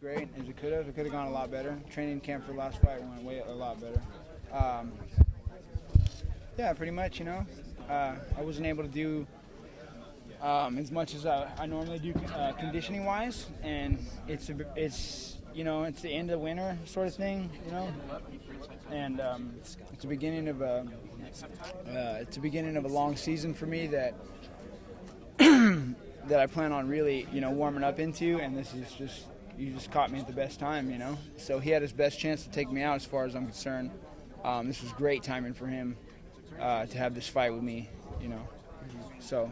great as it could have. It could have gone a lot better. Training camp for the last fight went a lot better. Yeah, pretty much, I wasn't able to do as much as I normally do conditioning-wise, and it's it's the end of the winter sort of thing, and it's the beginning of a long season for me that that I plan on really warming up into, and this is you just caught me at the best time, So he had his best chance to take me out as far as I'm concerned. This was great timing for him to have this fight with me, So.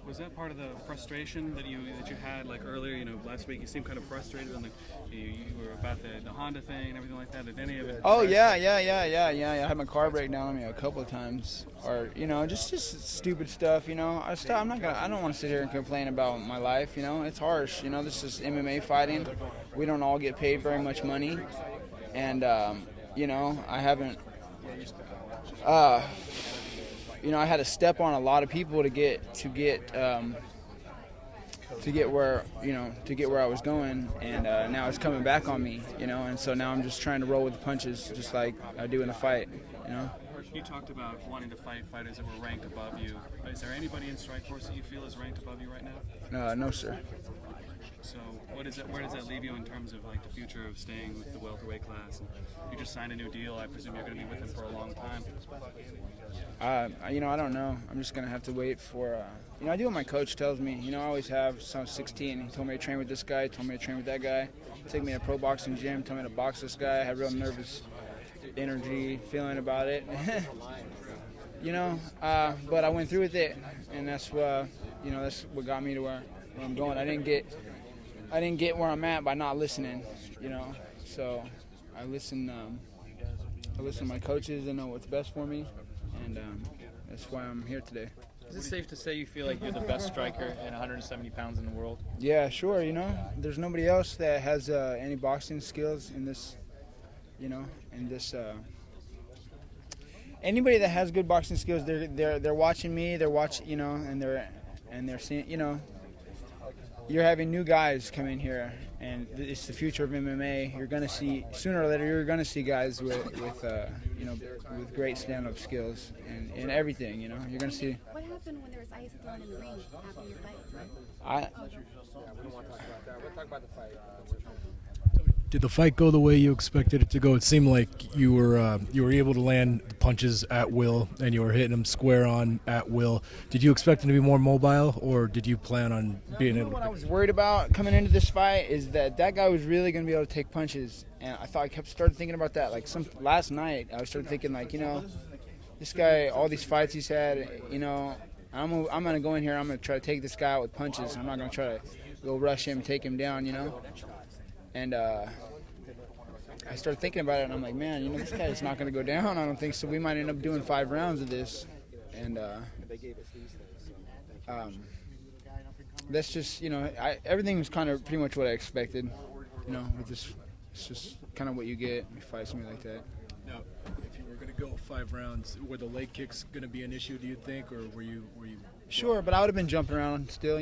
Was that part of the frustration that you had like earlier? Last week you seemed kind of frustrated, and you were about the Honda thing and everything like that. Did any of it? Oh yeah. I had my car break down on me a couple of times, or just stupid stuff. I don't want to sit here and complain about my life. It's harsh. This is MMA fighting. We don't all get paid very much money, and I haven't. I had to step on a lot of people to get where I was going, and now it's coming back on me, and so now I'm just trying to roll with the punches, just like I do in a fight, You talked about wanting to fight fighters that were ranked above you. Is there anybody in Strikeforce that you feel is ranked above you right now? No, sir. So where does that leave you in terms of like the future of staying with the welterweight class? And you just signed a new deal. I presume you're going to be with him for a long time. I don't know. I'm just going to have to wait for, I do what my coach tells me. I always have. Since I was 16, he told me to train with this guy, told me to train with that guy, take me to a pro boxing gym, told me to box this guy. I had real nervous energy feeling about it. But I went through with it, and that's what got me to where I'm going. I didn't get where I'm at by not listening, So I listen to my coaches and know what's best for me, and that's why I'm here today. Is it safe to say you feel like you're the best striker at 170 pounds in the world? Yeah, sure. There's nobody else that has any boxing skills in this. Anybody that has good boxing skills, they're watching me. They're watching, and they're seeing, You're having new guys come in here, and it's the future of MMA. You're gonna see sooner or later. You're gonna see guys with great stand-up skills and everything. You're gonna see. What happened when there was ice thrown in the ring after your fight? We'll talk about the fight. Did the fight go the way you expected it to go? It seemed like you were able to land the punches at will, and you were hitting them square on at will. Did you expect him to be more mobile, or did you plan on being able to? What I was worried about coming into this fight is that guy was really going to be able to take punches, and I started thinking about that. Like last night, I started thinking like, this guy, all these fights he's had, I'm going to go in here. I'm going to try to take this guy out with punches. I'm not going to try to go rush him, take him down, And I started thinking about it, and I'm like, man, this guy's not going to go down. I don't think so. We might end up doing 5 rounds of this, and that's just, everything was kind of pretty much what I expected. With this, it's just kind of what you get when you fight somebody like that. Now, if you were going to go 5 rounds, were the leg kicks going to be an issue? Do you think, or were you? Sure, but I would have been jumping around still.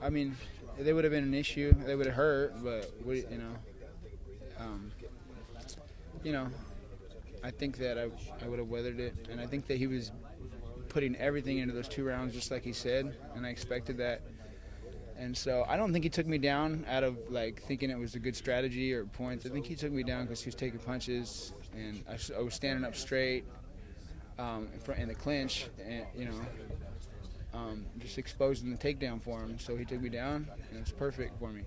I mean. They would have been an issue. They would have hurt, but I think that I would have weathered it, and I think that he was putting everything into those 2 rounds, just like he said, and I expected that. And so I don't think he took me down out of like thinking it was a good strategy or points. I think he took me down because he was taking punches, and I was standing up straight in the clinch, and just exposing the takedown for him. So he took me down, and it was perfect for me,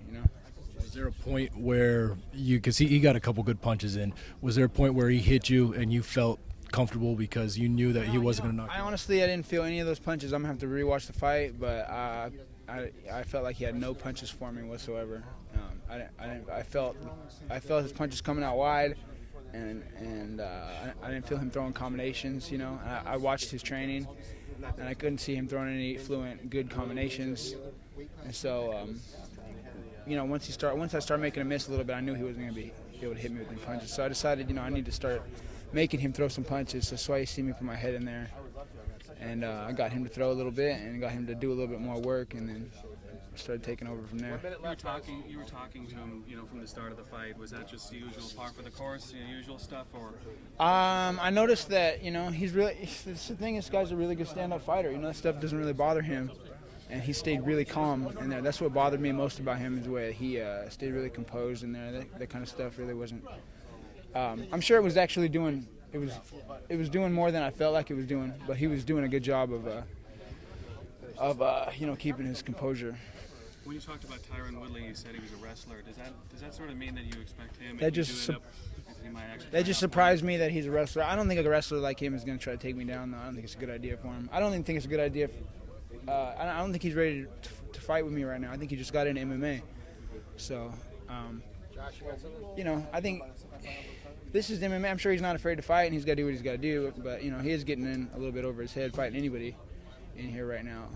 Was there a point where because he got a couple good punches in, was there a point where he hit you and you felt comfortable because you knew that he wasn't going to knock you out? I didn't feel any of those punches. I'm going to have to rewatch the fight, but I felt like he had no punches for me whatsoever. I felt his punches coming out wide, and I didn't feel him throwing combinations, I watched his training, and I couldn't see him throwing any fluent, good combinations. And so, once I started making a miss a little bit, I knew he wasn't going to be able to hit me with any punches. So I decided, I need to start making him throw some punches. So that's why you see me put my head in there. And I got him to throw a little bit and got him to do a little bit more work. And then started taking over from there. You were talking to him, from the start of the fight. Was that just the usual par for the course, usual stuff, or? I noticed that he's really. The thing is, this guy's a really good stand-up fighter. That stuff doesn't really bother him, and he stayed really calm in there. That's what bothered me most about him, is the way he stayed really composed in there. That kind of stuff really wasn't. I'm sure it was actually doing. It was doing more than I felt like it was doing, but he was doing a good job of keeping his composure. When you talked about Tyron Woodley, you said he was a wrestler. Does that sort of mean that you expect him? That just surprised me that he's a wrestler. I don't think a wrestler like him is going to try to take me down, though. I don't think it's a good idea for him. I don't even think it's a good idea. I don't think he's ready to fight with me right now. I think he just got into MMA. So, I think this is MMA. I'm sure he's not afraid to fight, and he's got to do what he's got to do. But, he is getting in a little bit over his head fighting anybody in here right now.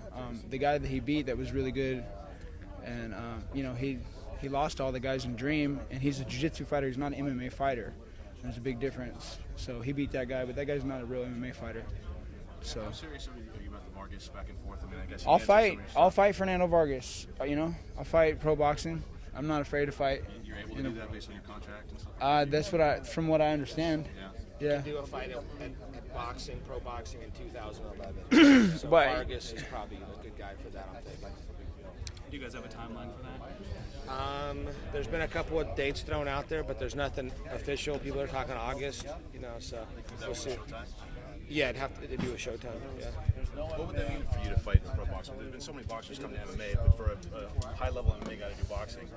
The guy that he beat that was really good, and he lost all the guys in Dream, and he's a jiu-jitsu fighter. He's not an MMA fighter. There's a big difference. So he beat that guy, but that guy's not a real MMA fighter. So how serious are you about the Vargas back and forth? I mean, I guess I'll fight Fernando Vargas. I'll fight pro boxing. I'm not afraid to fight. You're able to do that based on your contract and stuff? That's from what I understand. Yeah. Do a fight at boxing, pro boxing in 2011. So But- Vargas is probably a good guy for that, I'm thinking. Do you guys have a timeline for that? There's been a couple of dates thrown out there, but there's nothing official. People are talking August, so we'll see. Yeah, it'd have to do a Showtime. Yeah. What would that mean for you to fight in pro boxing? There's been so many boxers come to MMA, but for a high-level MMA guy to do boxing,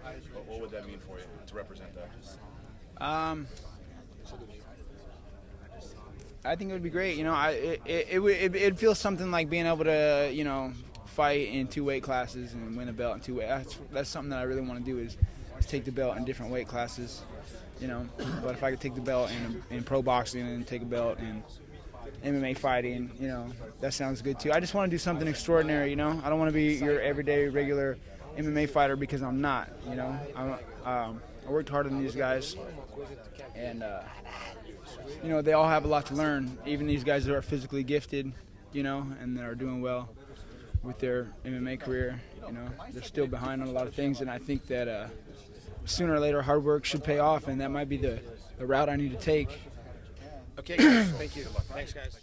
what would that mean for you to represent that? I think it would be great. It'd feel something like being able to, fight in 2 weight classes and win a belt in 2 weight. That's something that I really want to do is take the belt in different weight classes. But if I could take the belt in pro boxing and take a belt in MMA fighting, that sounds good too. I just want to do something extraordinary. I don't want to be your everyday regular MMA fighter, because I'm not. I worked harder than these guys, and they all have a lot to learn. Even these guys that are physically gifted, and that are doing well with their MMA career, they're still behind on a lot of things. And I think that sooner or later hard work should pay off, and that might be the route I need to take. Okay, guys. Thank you. Thanks, guys.